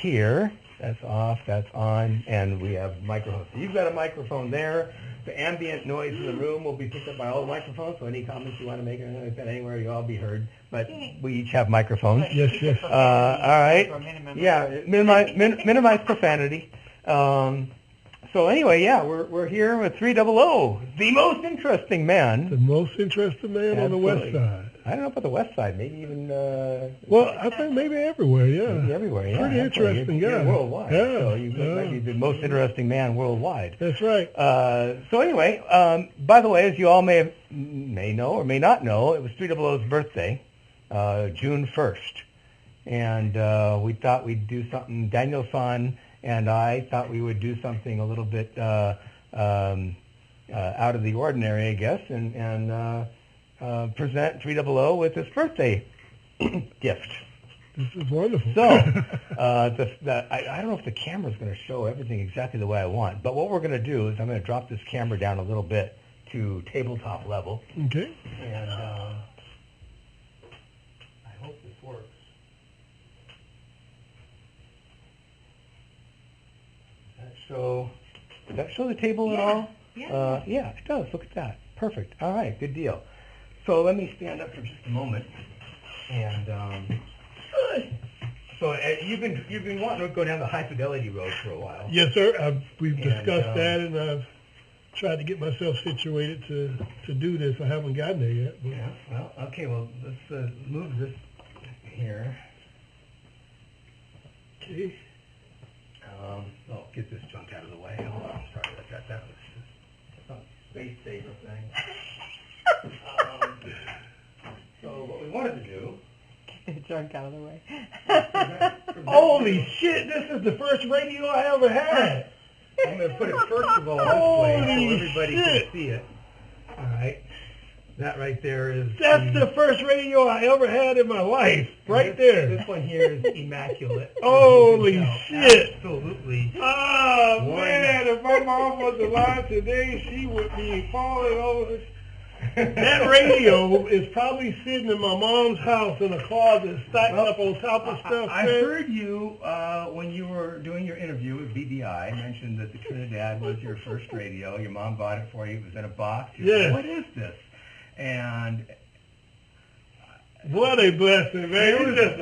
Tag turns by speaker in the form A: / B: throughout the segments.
A: here. That's off, that's on, and we have microphones. So you've got a microphone there. The ambient noise in the room will be picked up by all the microphones, so any comments you want to make or anything like that anywhere, you'll all be heard. But we each have microphones.
B: Yes, yes.
A: All right. Yeah, minimize profanity. So anyway, yeah, we're here with 300, the most interesting man.
B: The most interesting man on the west side.
A: I don't know about the west side, maybe even...
B: well, I think maybe everywhere, yeah.
A: Maybe everywhere, yeah.
B: Pretty interesting guy.
A: You're worldwide.
B: Yeah.
A: So you might be the most interesting man worldwide.
B: That's right.
A: So anyway, by the way, as you all may know or may not know, it was 300's birthday, June 1st. And we thought we'd do something, Daniel-san and I thought we would do something a little bit out of the ordinary, I guess, and present 300 with his birthday gift.
B: This is wonderful.
A: So, I don't know if the camera's going to show everything exactly the way I want, but what we're going to do is I'm going to drop this camera down a little bit to tabletop level.
B: Okay.
A: And I hope this works. Does that show the table at all?
C: Yeah.
A: Yeah, it does. Look at that. Perfect. All right, good deal. So let me stand up for just a moment. And so you've been wanting to go down the high fidelity road for a while.
B: Yes, sir. We've discussed that, and I've tried to get myself situated to do this. I haven't gotten there yet. But.
A: Yeah. Well, okay. Well, let's move this here.
B: Okay.
A: Get this junk out of the way. Hold on. Sorry about that. That was just some space saver thing. So what we wanted to do...
C: Get the junk out of the way.
B: Holy shit, this is the first radio I ever had.
A: I'm going to put it first of all this way so everybody can see it. All right. That right there is...
B: That's the first radio I ever had in my life. Right there.
A: This one here is immaculate.
B: Holy shit.
A: Absolutely.
B: Oh, man, if my mom was alive today, she would be falling over. That radio is probably sitting in my mom's house in a closet stacked up on top of stuff.
A: I heard you, when you were doing your interview with BDI, mentioned that the Trinidad was your first radio. Your mom bought it for you. It was in a box.
B: Yeah.
A: What is this? And...
B: What a blessing, man. This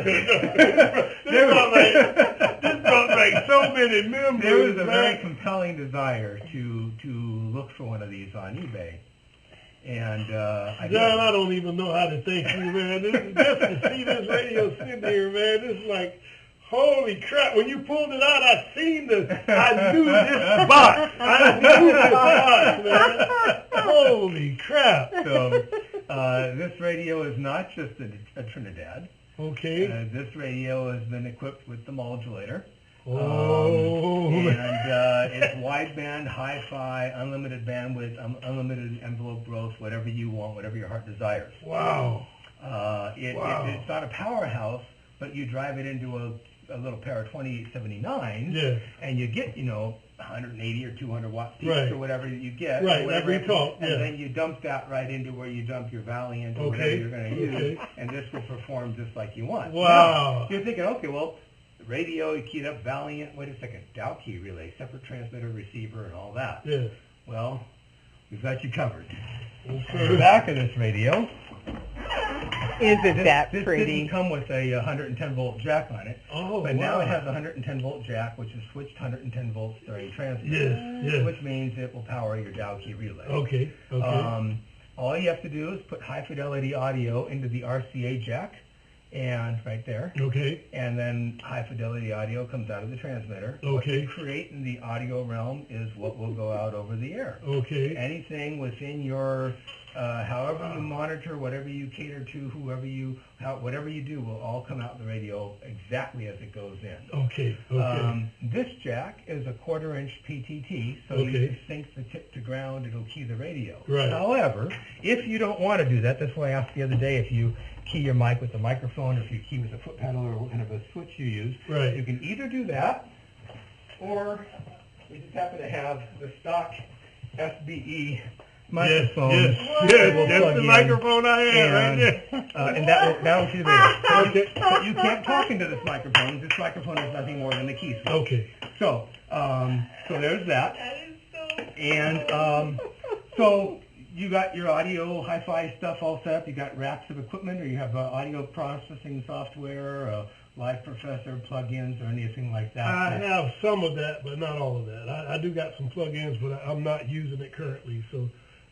B: brought back so many memories.
A: There was a very compelling desire to look for one of these on eBay. And
B: John, I don't even know how to thank you, man. Just to see this radio sitting here, man, this is like, holy crap. When you pulled it out, I seen this. I knew this box. I knew this box, man. Holy crap.
A: So this radio is not just a Trinidad.
B: Okay.
A: This radio has been equipped with the modulator.
B: Oh.
A: And it's wideband, hi-fi, unlimited bandwidth, unlimited envelope growth, whatever you want, whatever your heart desires.
B: Wow.
A: It's not a powerhouse, but you drive it into a little pair of 2879s, and you get, 180 or 200 watt peaks or whatever you get.
B: Right,
A: whatever
B: every talk.
A: And then you dump that right into where you dump your Valiant or whatever you're going to use, and this will perform just like you want.
B: Wow.
A: Now, you're thinking, okay, well, the radio, you keyed up Valiant, wait a second, Dow key relay, separate transmitter, receiver, and all that.
B: Yeah.
A: Well, we've got you covered.
B: Okay.
A: The back of this radio...
C: Isn't that
A: this
C: pretty?
A: This didn't come with a 110-volt jack on it.
B: Oh,
A: but now it has a 110-volt jack, which is switched 110 volts during transfer.
B: Yes.
A: Which means it will power your Dow key relay.
B: Okay.
A: All you have to do is put high-fidelity audio into the RCA jack, and right there.
B: Okay.
A: And then high-fidelity audio comes out of the transmitter. What you create in the audio realm is what will go out over the air.
B: Okay.
A: Anything within your... however you monitor, whatever you cater to, whatever you do will all come out the radio exactly as it goes in.
B: Okay.
A: This jack is a 1/4-inch PTT, so you just sync the tip to ground, it'll key the radio.
B: Right.
A: However, if you don't want to do that, that's why I asked the other day if you key your mic with a microphone or if you key with a foot pedal or what kind of a switch you use.
B: Right.
A: You can either do that, or we just happen to have the stock SBE microphone.
B: Yes,
A: will
B: that's
A: plug
B: the
A: in,
B: microphone I had right there.
A: and that'll see the radio.
B: Okay.
A: But you can't talk into this microphone. This microphone is nothing more than a key switch.
B: Okay.
A: So there's that.
C: That is so.
A: And so you got your audio hi-fi stuff all set up. You got racks of equipment, or you have audio processing software, Live Professor plugins, or anything like that.
B: I have some of that, but not all of that. I do got some plugins, but I'm not using it currently. So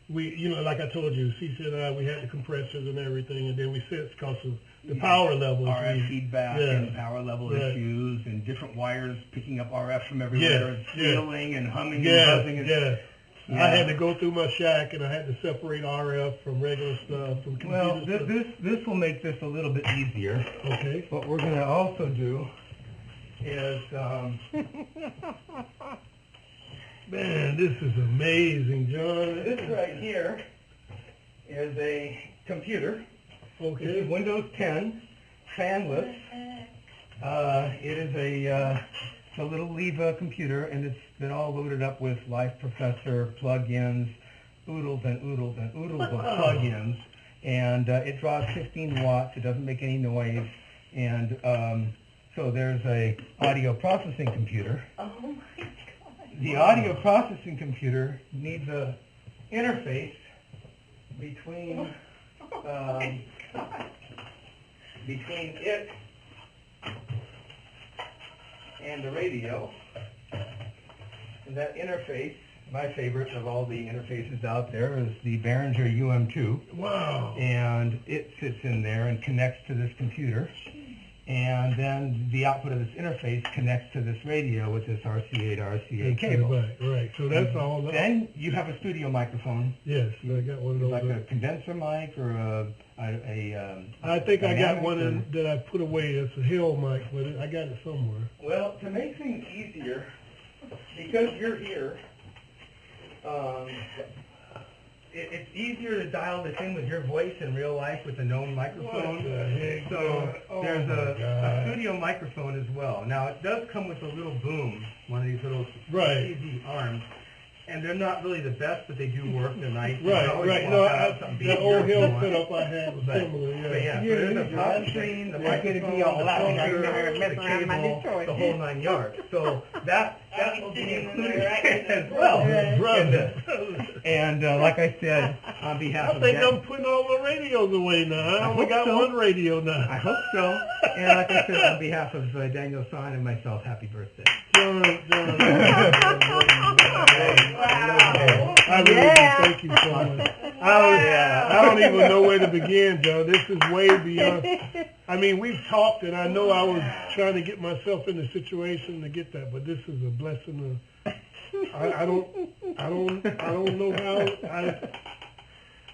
B: we, like I told you, CC and I, we had the compressors and everything, and then we said because of the power levels.
A: RF feedback and power level issues, and different wires picking up RF from everywhere, and squealing and humming and buzzing. And,
B: I had to go through my shack, and I had to separate RF from regular stuff. From
A: well, this will make this a little bit easier.
B: Okay.
A: What we're going to also do is,
B: man, this is amazing, John.
A: this right here is a computer.
B: Okay.
A: It's Windows 10, fanless. It is a little Leva computer, and it's been all loaded up with Live Professor plugins, oodles and oodles and oodles of plugins. And it draws 15 watts. It doesn't make any noise. And so there's a audio processing computer.
C: Oh my God.
A: The audio processing computer needs a interface between it and the radio. And that interface, my favorite of all the interfaces out there, is the Behringer UM2.
B: Wow.
A: And it sits in there and connects to this computer. And then the output of this interface connects to this radio with this RCA to RCA cable.
B: Right. So that's all.
A: Then you have a studio microphone.
B: Yes, I got one of those.
A: Like a condenser mic or
B: I think I got one
A: or,
B: that I put away. It's a Hill mic, but I got it somewhere.
A: Well, to make things easier, because you're here, it's easier to dial this in with your voice in real life with a known microphone.
B: What the heck?
A: So there's
B: my
A: a
B: God.
A: studio microphone as well. Now it does come with a little boom, one of these little easy arms. And they're not really the best, but they do work. They're nice.
B: Right. No, the old Hill setup I had was similar.
A: But yeah, so there's a pop screen, the microphone, the filter, the cable, the whole 9 yards. So that will be included as well. And like I said, on behalf of
B: I think I'm putting all the radios away now. I only got one radio now.
A: I hope so. And like I said, on behalf of Daniel Son and myself, happy birthday.
B: John. I really do. Thank you so much. I don't even know where to begin, John. This is way beyond. I mean, we've talked, and I know I was trying to get myself in a situation to get that, but this is a blessing. I don't know how.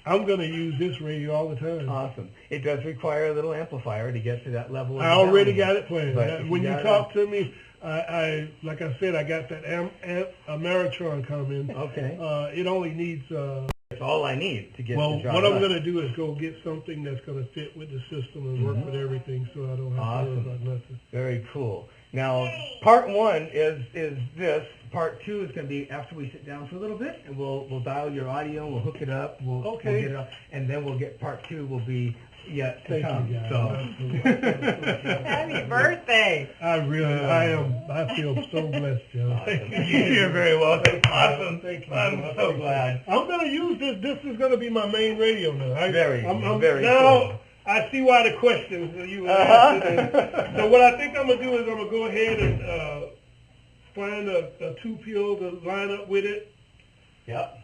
B: I'm going to use this radio all the time.
A: Awesome. It does require a little amplifier to get to that level of
B: I already got it planned.
A: But
B: when you talk to me, I like I said, I got that Ameritron coming.
A: Okay.
B: It only needs.
A: It's all I need to get the job
B: what I'm
A: done.
B: going to do is go get something that's going to fit with the system and work with everything, so I don't have to worry about nothing.
A: Very cool. Now, part one is this. Part two is going to be after we sit down for a little bit, and we'll dial your audio, we'll hook it up, we'll get it up, and then we'll get part two. Will be yet to come.
C: Happy birthday!
B: I feel so blessed, John.
A: Awesome. You're very welcome. Awesome.
B: Thank you.
A: I'm so glad.
B: I'm going to use this. This is going to be my main radio now.
A: Very
B: now,
A: cool.
B: I see why the questions that you were asking. So what I think I'm going to do is I'm going to go ahead and find a two-pill to line up with it.
A: Yep.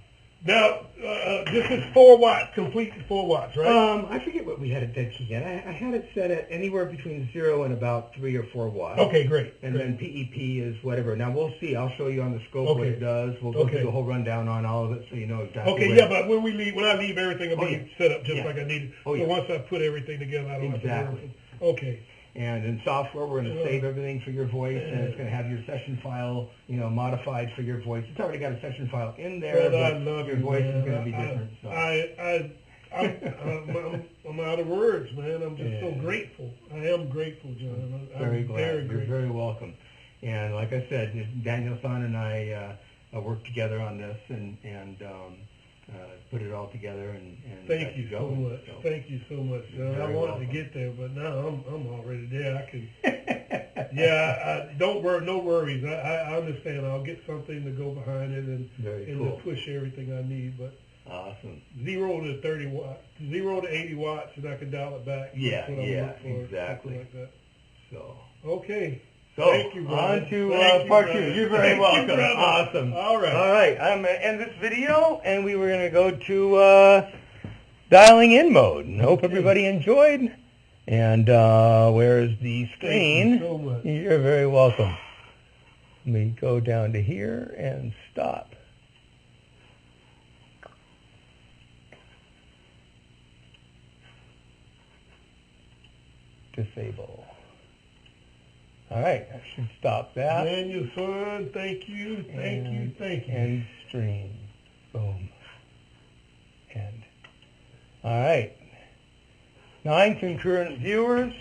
B: Now, this is 4 watts, complete 4 watts, right?
A: I forget what we had it set again. I had it set at anywhere between 0 and about 3 or 4 watts.
B: Okay, great.
A: And then PEP is whatever. Now we'll see. I'll show you on the scope what it does. We'll go through the whole rundown on all of it, so you know exactly.
B: Okay, yeah, but when I leave, everything will be set up just like I needed.
A: So
B: once I put everything together, I don't have to worry. Okay.
A: And in software, we're going to save everything for your voice, and it's going to have your session file, modified for your voice. It's already got a session file in there, but
B: I love
A: your voice is going to be different.
B: I'm out of words, man. I'm just so grateful. I am grateful, John. I'm
A: very glad.
B: Very
A: You're
B: grateful.
A: very welcome. And like I said, Daniel Son and I worked together on this, and put it all together and
B: Thank you
A: go.
B: so much.
A: So,
B: Thank you so much, John. I
A: Very
B: wanted
A: welcome.
B: to get there, but now I'm already there. I can. Yeah, don't worry. No worries. I understand. I'll get something to go behind it and
A: Very
B: and
A: cool.
B: to push everything I need. But
A: Awesome.
B: 0 to 30 watts, 0 to 80 watts, and I can dial it back.
A: Yeah,
B: That's what I'm
A: yeah,
B: looking for,
A: exactly.
B: something like that.
A: So,
B: Okay.
A: so
B: Thank you, brother.
A: on to
B: Thank you,
A: part 2.
B: brother.
A: You're very
B: Thank you,
A: welcome.
B: brother.
A: Awesome.
B: All right.
A: All right. I'm going to end this video, and we were going to go to dialing in mode. And hope everybody enjoyed. And where's the screen?
B: Thank you so much.
A: You're very welcome. Let me go down to here and stop. Disable. All right, I should stop that.
B: Daniel, son, thank you, thank you, thank you.
A: End stream. Boom. End. All right. 9 concurrent viewers.